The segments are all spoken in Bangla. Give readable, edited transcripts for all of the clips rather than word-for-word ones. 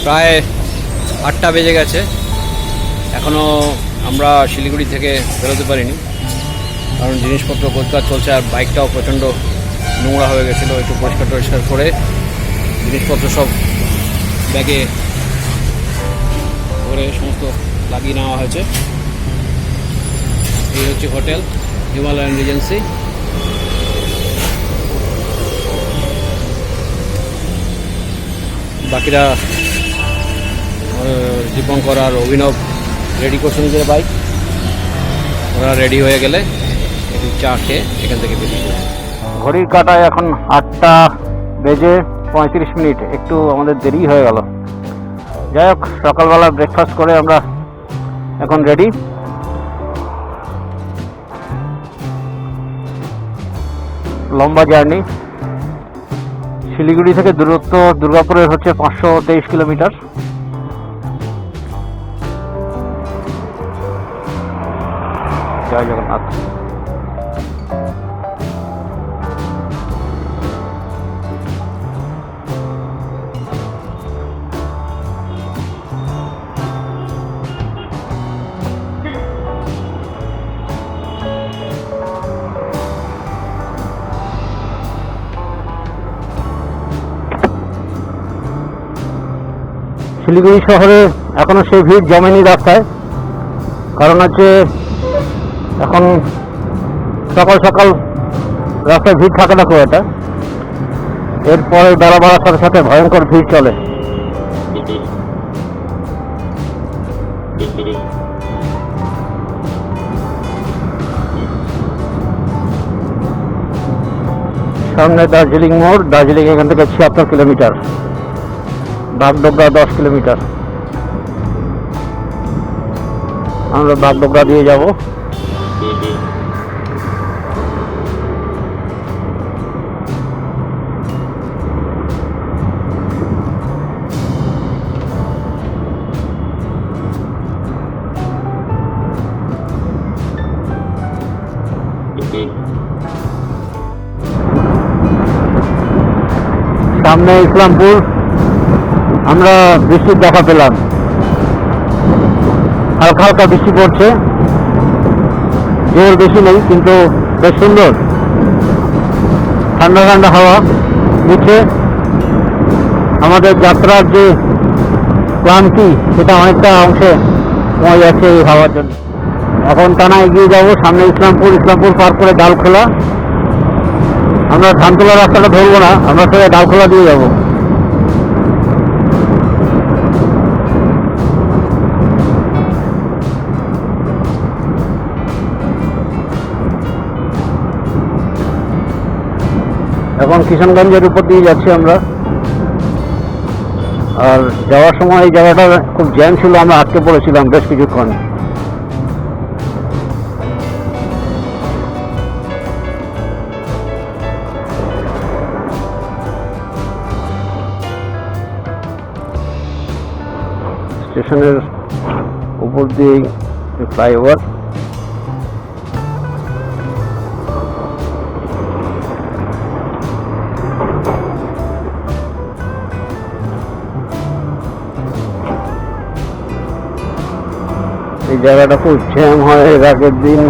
প্রায় 8টা বেজে গেছে, এখনও আমরা শিলিগুড়ি থেকে বেরোতে পারিনি, কারণ জিনিসপত্র গোছগাছ চলছে আর বাইকটাও প্রচণ্ড নোংরা হয়ে গেছিলো। একটু পরিষ্কার করে জিনিসপত্র সব ব্যাগে করে সমস্ত লাগিয়ে নেওয়া হয়েছে। এই হচ্ছে হোটেল হিমালয়ান রিজেন্সি। বাকিরা দীপঙ্কর আর অভিনব রেডি করছে নিজের বাইক। ওরা রেডি হয়ে গেলে একটু চা খেয়ে এখান থেকে বেরিয়ে যাবে। ঘড়ির কাঁটায় এখন 8টা বেজে 35 মিনিট, একটু আমাদের দেরি হয়ে গেল। যাই হোক, সকালবেলা ব্রেকফাস্ট করে আমরা এখন রেডি। লম্বা জার্নি। শিলিগুড়ি থেকে দূরত্ব দুর্গাপুরের হচ্ছে 523 কিলোমিটার। জয় জগন্নাথ। শিলিগুড়ি শহরে এখনো সেই ভিড় জমেনি রাস্তায়, কারণ হচ্ছে এখন সকাল সকাল রাস্তায় ভিড় থাকে না খুব একটা। এরপরে বেলা বাড়ার সাথে সাথে ভয়ঙ্কর ভিড় চলে। সামনে দার্জিলিং মোড়। দার্জিলিং এখান থেকে 76 কিলোমিটার, বাগডোগরা 10 কিলোমিটার। আমরা বাগডোগরা দিয়ে যাব। সামনে ইসলামপুর। আমরা বৃষ্টির দেখা পেলাম, হালকা হালকা বৃষ্টি পড়ছে, জোর বেশি নেই, কিন্তু বেশ সুন্দর ঠান্ডা ঠান্ডা হাওয়া দিচ্ছে। আমাদের যাত্রার যে ক্লান্তি সেটা অনেকটা অংশে কমে যাচ্ছে এই হাওয়ার জন্য। এখন টানা এগিয়ে যাব। সামনে ইসলামপুর। ইসলামপুর পার করে ডালখোলা। আমরা ধানতলা রাস্তাটা ধরবো না, আমরা সবাই ডালখোলা দিয়ে যাব। এখন কিষানগঞ্জের উপর দিয়ে যাচ্ছি আমরা। আর যাওয়ার সময় এই জায়গাটা খুব জ্যাম ছিল, আমরা আটকে পড়েছিলাম বেশ কিছুক্ষণ। স্টেশনের উপর দিয়ে ফ্লাইওভার। এই জায়গাটা খুব জ্যাম হয়। এর আগের দিন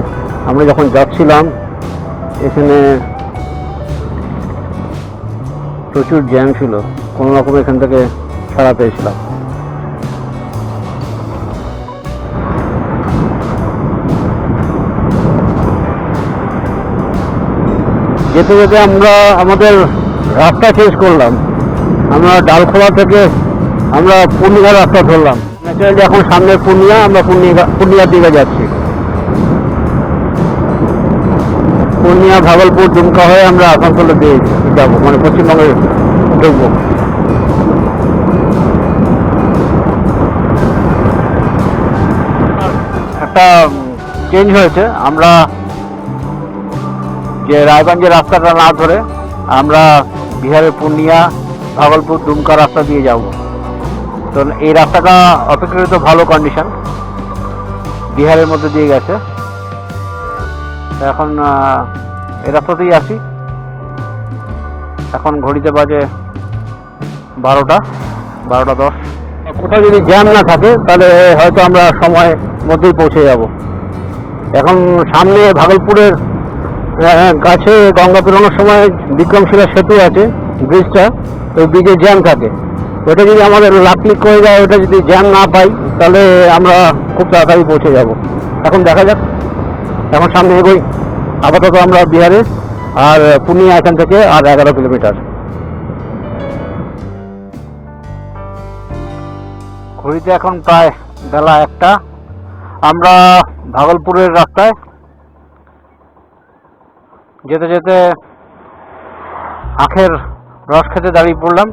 আমরা যখন যাচ্ছিলাম এখানে প্রচুর জ্যাম ছিল, কোনো রকম এখান থেকে ছাড়া পেয়েছিলাম। যেতে যেতে আমরা আমাদের রাস্তা চেঞ্জ করলাম। আমরা ডালখোলা থেকে আমরা পূর্ণিয়ার রাস্তা ধরলাম। ন্যাচারালি এখন সামনে পূর্ণিয়া, আমরা পূর্ণিয়ার দিকে যাচ্ছি। পূর্ণিয়া, ভাগলপুর, দুমকা হয়ে আমরা আসানসোলের দিকে যাবো, মানে পশ্চিমবঙ্গে ঢুকবো। একটা চেঞ্জ হয়েছে, আমরা যে রায়গঞ্জের রাস্তাটা না ধরে আমরা বিহারের পূর্ণিয়া, ভাগলপুর, দুমকা রাস্তা দিয়ে যাব। তো এই রাস্তাটা অপেক্ষাকৃত ভালো কন্ডিশন, বিহারের মধ্যে দিয়ে গেছে। এখন এই রাস্তাতেই আসি। এখন ঘড়িতে বাজে 12টা 10। কোথাও যদি জ্যাম না থাকে তাহলে হয়তো আমরা সময় মধ্যেই পৌঁছে যাব। এখন সামনে ভাগলপুরের কাছে গঙ্গা পেরোনোর সময় বিক্রমশিলা সেতু আছে, ব্রিজটা, ওই ব্রিজে জ্যাম থাকে। ওটা যদি আমাদের লাকলিক হয়ে যায়, ওটা যদি জ্যাম না পাই তাহলে আমরা খুব তাড়াতাড়ি পৌঁছে যাব। এখন দেখা যাক, এখন সামনে এগোই। আপাতত আমরা বিহারে, আর পূর্ণিয়া এখান থেকে আর 11 কিলোমিটার। ঘড়িতে এখন প্রায় বেলা 1টা। আমরা ভাগলপুরের রাস্তায় যেতে যেতে আখের রস খেতে দাঁড়িয়ে পড়লাম।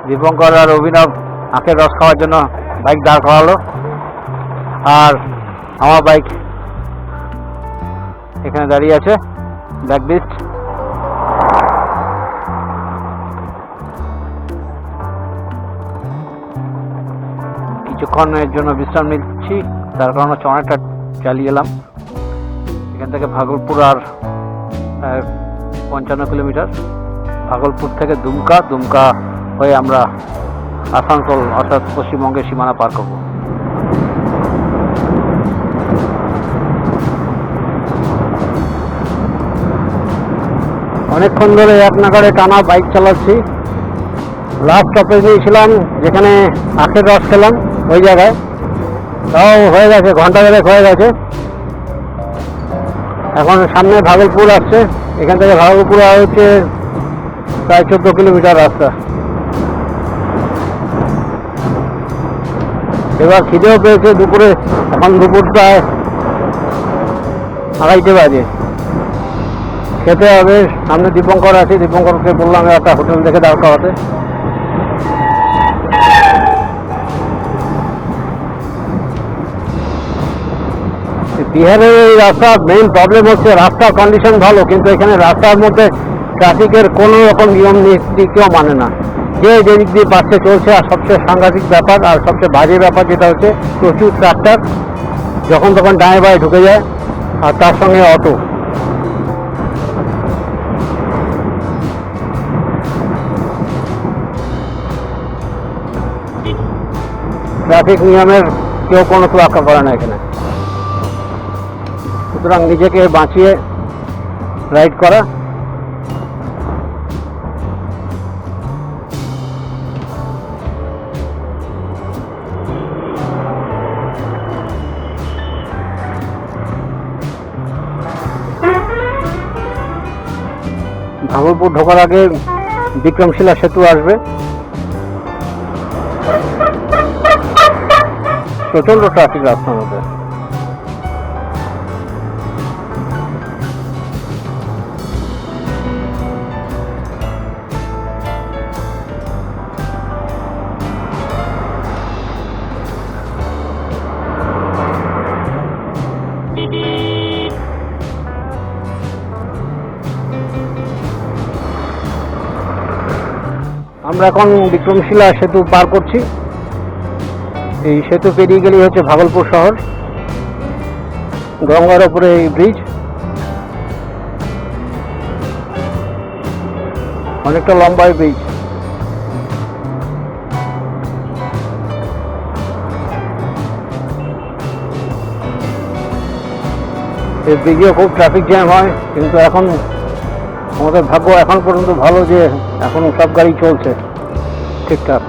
দীপঙ্কর আর অভিনব আখের রস খাওয়ার জন্য বাইক দাঁড় করালো, আর আমার বাইক এখানে দাঁড়িয়ে আছে ব্যাকলিস্ট। কিছুক্ষণের জন্য বিশ্রাম নিচ্ছি, তার কারণে অনেকটা চালিয়ে এলাম। এখান থেকে ভাগলপুর আর 55 কিলোমিটার। ভাগলপুর থেকে দুমকা, দুমকা হয়ে আমরা আসানসোল অর্থাৎ পশ্চিমবঙ্গের সীমানা পার করব। অনেকক্ষণ ধরে এক নাগাড়ে টানা বাইক চালাচ্ছি। লাস্ট স্টপেজ নিয়েছিলাম যেখানে আখের রস খেলাম, ওই জায়গায়। তাও হয়ে গেছে, ঘন্টা দেড়েক হয়ে গেছে। এখন সামনে ভাগলপুর আসছে, এখান থেকে ভাগলপুর হচ্ছে প্রায় 14 কিলোমিটার রাস্তা। এবার খিদেও পেয়েছে দুপুরে, এখন দুপুর প্রায় 2:30 বাজে। খেতে হবে। সামনে দীপঙ্কর আছে, দীপঙ্করকে বললাম একটা হোটেল দেখে দাঁড় করাতে। বিহারের এই রাস্তার মেইন প্রবলেম হচ্ছে রাস্তার কন্ডিশন ভালো, কিন্তু এখানে রাস্তার মধ্যে ট্রাফিকের কোনো রকম নিয়ম নীতি কেউ মানে না। যে যেদিক দিয়ে পাচ্ছে চলছে। আর সবচেয়ে সাংঘাতিক ব্যাপার আর সবচেয়ে বাজে ব্যাপার যেটা হচ্ছে, প্রচুর ট্রাক্টর যখন তখন ডায়ে বায়ে ঢুকে যায়, আর তার সঙ্গে অটো। ট্রাফিক নিয়মের কেউ কোনো তোয়াক্কা করে না এখানে। সুতরাং নিজেকে বাঁচিয়ে রাইড করা। ভাগলপুর ঢোকার আগে বিক্রমশিলা সেতু আসবে। প্রচন্ড ট্রাফিক রাস্তার মধ্যে। আমরা এখন বিক্রমশিলা সেতু পার করছি। এই সেতু পেরিয়ে গেলেই হচ্ছে ভাগলপুর শহর। গঙ্গার ওপরে এই ব্রিজ, অনেকটা লম্বা ব্রিজ। এই ব্রিজেও খুব ট্রাফিক জ্যাম হয়, কিন্তু এখন আমাদের ভাগ্য এখন পর্যন্ত ভালো যে এখন সব গাড়ি চলছে ঠিকঠাক।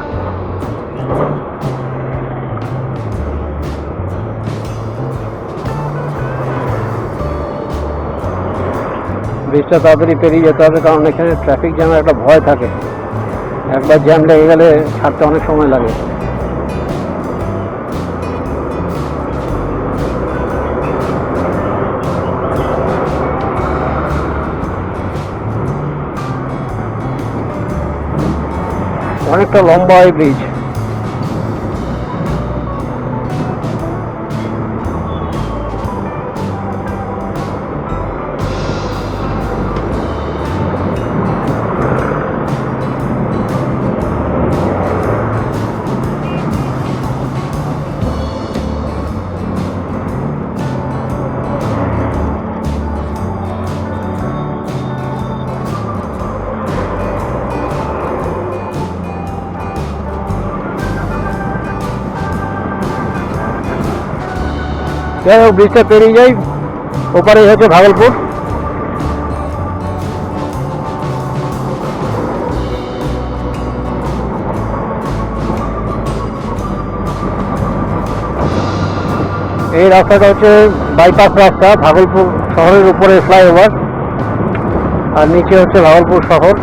ব্রিজটা তাড়াতাড়ি পেরিয়ে যেতে হবে, কারণ এখানে ট্রাফিক জ্যামের একটা ভয় থাকে। একবার জ্যাম লেগে গেলে ছাড়তে অনেক সময় লাগে। অনেকটা লম্বা এই ব্রিজ। যাই হোক, ব্রিজটা পেরিয়ে যাই, ওপারেই হচ্ছে ভাগলপুর। এই রাস্তাটা হচ্ছে বাইপাস রাস্তা, ভাগলপুর শহরের উপরে ফ্লাইওভার, আর নিচে হচ্ছে ভাগলপুর শহর।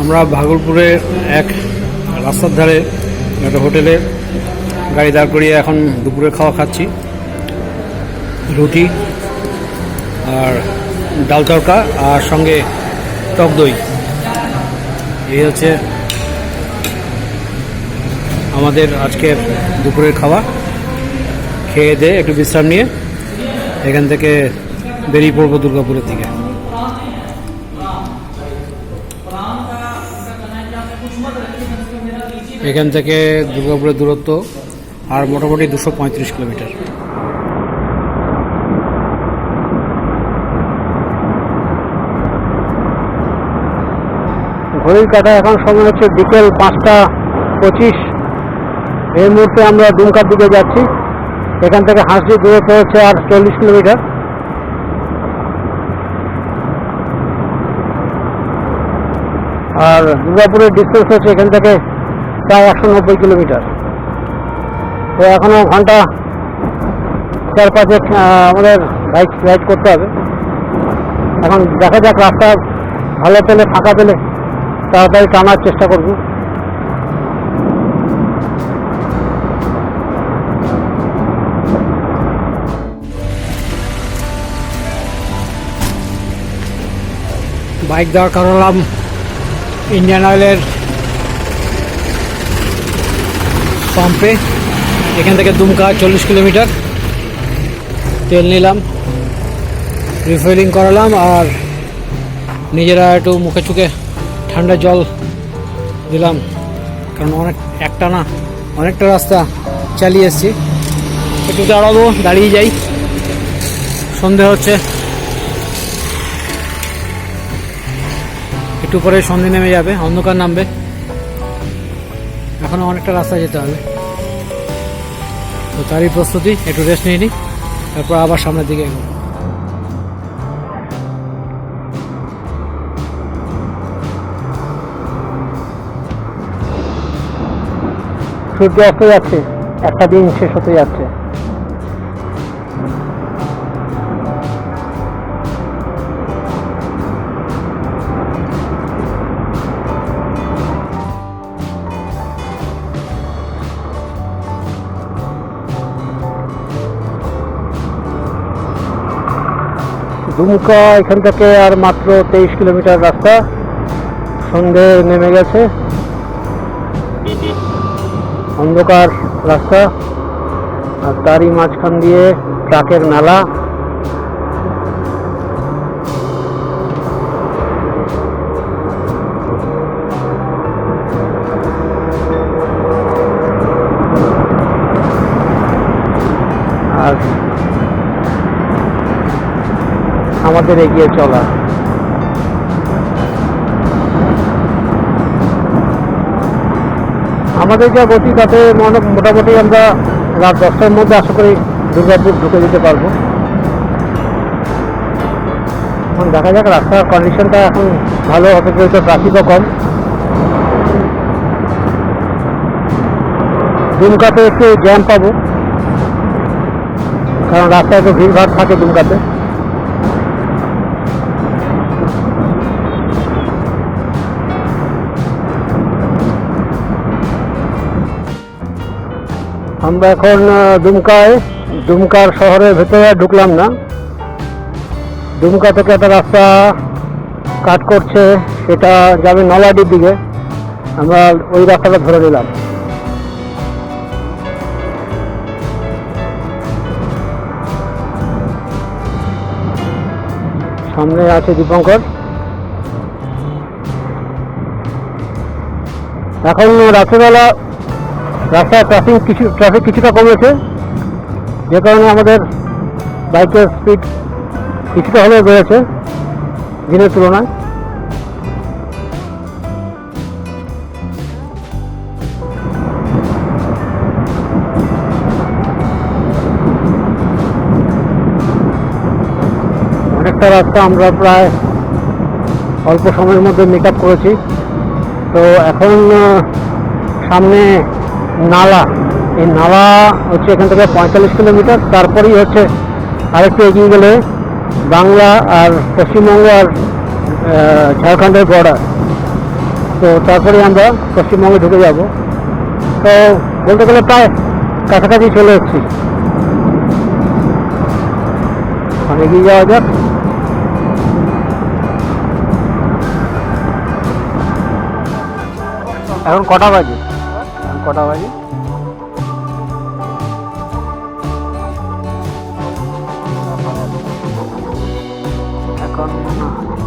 আমরা ভাগলপুরে এক রাস্তার ধারে একটা হোটেলে গাড়ি দাঁড় করিয়ে এখন দুপুরে খাওয়া খাচ্ছি। রুটি আর ডাল তড়কা আর সঙ্গে টক দই। এই হচ্ছে আমাদের আজকের দুপুরের খাওয়া। খেয়ে দিয়ে একটু বিশ্রাম নিয়ে এখান থেকে বেরিয়ে পড়বো দুর্গাপুরের দিকে। এখান থেকে দুর্গাপুরের দূরত্ব আর মোটামুটি 235 কিলোমিটার। ঘড়ির কাঁটা এখন সময় হচ্ছে বিকেল 5:25। এই মুহূর্তে আমরা দুমকার দিকে যাচ্ছি। এখান থেকে হাঁসডি দূরত্ব হচ্ছে আর 40 কিলোমিটার। আর দুর্গাপুরের ডিস্টেন্স হচ্ছে এখান থেকে প্রায় 190 কিলোমিটার। তো এখনো ঘন্টা 4-5 আমাদের বাইক রাইড করতে হবে। এখন দেখা যাক, রাস্তা ভালো পেলে, ফাঁকা পেলে তাড়াতাড়ি টানার চেষ্টা করব। বাইক দাঁড় করালাম ইন্ডিয়ান অয়েলের পাম্পে। এখান থেকে দুমকা 40 কিলোমিটার। তেল নিলাম, রিফিলিং করালাম, আর নিজেরা একটু মুখে চুখে ঠান্ডা জল দিলাম, কারণ অনেকটা রাস্তা চালিয়ে এসেছি। একটু দাঁড়াবো, দাঁড়িয়ে যাই। সন্ধে হচ্ছে, একটু পরে সন্ধে নেমে যাবে, অন্ধকার নামবে। এখনো অনেকটা রাস্তা যেতে হবে, তো তারই প্রস্তুতি। একটু রেস্ট নিয়ে নিই, তারপর আবার সামনের দিকে এগোবো। সূর্য অস্ত যাচ্ছে, একটা দিন শেষ হতে যাচ্ছে। দুমকা এখান থেকে আর মাত্র 23 কিলোমিটার রাস্তা। সন্ধে নেমে গেছে, অন্ধকার রাস্তা, আর তারই মাঝখান দিয়ে ট্রাকের মেলা। আর আমাদের এগিয়ে চলা। আমাদের যা গতি, তাতে মোটামুটি আমরা রাত 10টার মধ্যে আশা করি দুর্গাপুর ঢুকে যেতে পারবো। এখন দেখা যাক, রাস্তার কন্ডিশনটা এখন ভালো হতে চলছে, ট্রাফিকও কম। দুমকাতে একটু জ্যাম পাবো, কারণ রাস্তায় একটু ভিড়ভাড় থাকে দুমকাতে। আমরা এখন দুমকার শহরের ভেতরে ঢুকলাম না। দুমকা থেকে একটা রাস্তা কাট করছে, সেটা যাবে নলাডির দিকে। আমরা ওই রাস্তাটা ধরে নিলাম। সামনে আছে দীপঙ্কর। এখন রাত্রেবেলা রাস্তায় ট্রাফিক কিছুটা কমেছে, যে কারণে আমাদের বাইকের স্পিড কিছুটা হলেও বেড়েছে দিনের তুলনায়। অনেকটা রাস্তা আমরা প্রায় অল্প সময়ের মধ্যে মেক আপ করেছি। তো এখন সামনে নালা, এই নালা হচ্ছে এখান থেকে 45 কিলোমিটার। তারপরেই হচ্ছে আরেকটু এগিয়ে গেলে বাংলা আর পশ্চিমবঙ্গ আর ঝাড়খণ্ডের বর্ডার। তো তারপরে আমরা পশ্চিমবঙ্গে ঢুকে যাব। তো বলতে গেলে প্রায় কাছাকাছি চলে এসেছি। এগিয়ে যাওয়া যাক। এখন কটা বাজে? এখন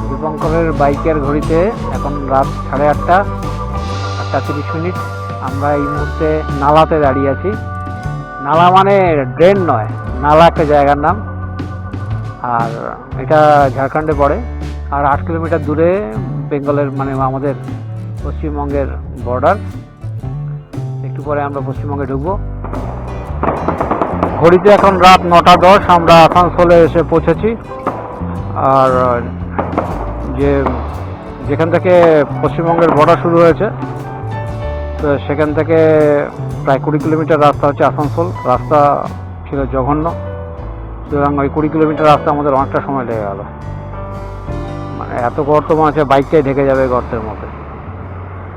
দীপঙ্করের বাইকের ঘড়িতে এখন রাত 8:30, 8:30। আমরা এই মুহূর্তে নালাতে দাঁড়িয়ে আছি। নালা মানে ড্রেন নয়, নালা একটা জায়গার নাম। আর এটা ঝাড়খণ্ডে পড়ে। আর 8 কিলোমিটার দূরে বেঙ্গলের মানে আমাদের পশ্চিমবঙ্গের বর্ডার। একটু পরে আমরা পশ্চিমবঙ্গে ঢুকবো। ঘড়িতে এখন রাত 9:10। আমরা আসানসোলে এসে পৌঁছেছি। আর যেখান থেকে পশ্চিমবঙ্গের বর্ডার শুরু হয়েছে, তো সেখান থেকে প্রায় 20 কিলোমিটার রাস্তা হচ্ছে আসানসোল। রাস্তা ছিল জঘন্য, সুতরাং ওই 20 কিলোমিটার রাস্তা আমাদের অনেকটা সময় লেগে গেল। মানে এত গর্ত মনে হচ্ছে বাইকটাই ঢেকে যাবে গর্তের মধ্যে,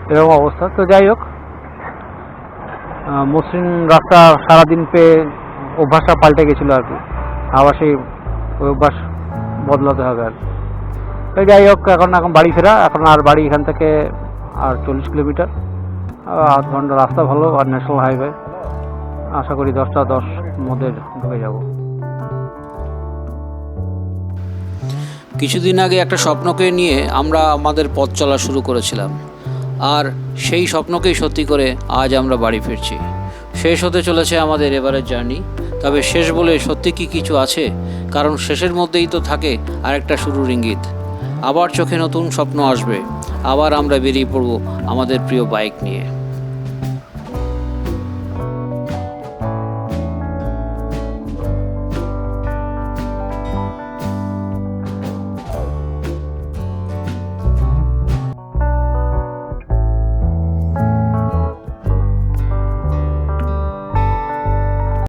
এরকম অবস্থা। তো যাই হোক, মসৃণ রাস্তা সারাদিন পেয়ে অভ্যাসটা পাল্টে গেছিলো আর কি। আবার সেই ওই অভ্যাস বদলাতে হবে আর কি। তো যাই হোক, এখন বাড়ি ফেরা। এখন আর বাড়ি এখান থেকে আর 40 কিলোমিটার, 8 ঘন্টা রাস্তা ভালো। আর ন্যাশনাল হাইওয়ে, আশা করি 10:10 মধ্যে ঢুকে যাব। কিছুদিন আগে একটা স্বপ্নকে নিয়ে আমরা আমাদের পথ চলা শুরু করেছিলাম, আর সেই স্বপ্নকেই সত্যি করে আজ আমরা বাড়ি ফিরছি। শেষ হতে চলেছে আমাদের এবারের জার্নি। তবে শেষ বলে সত্যি কি কিছু আছে? কারণ শেষের মধ্যেই তো থাকে আরেকটা শুরুর ইঙ্গিত। আবার চোখে নতুন স্বপ্ন আসবে, আবার আমরা বেরিয়ে পড়ব আমাদের প্রিয় বাইক নিয়ে।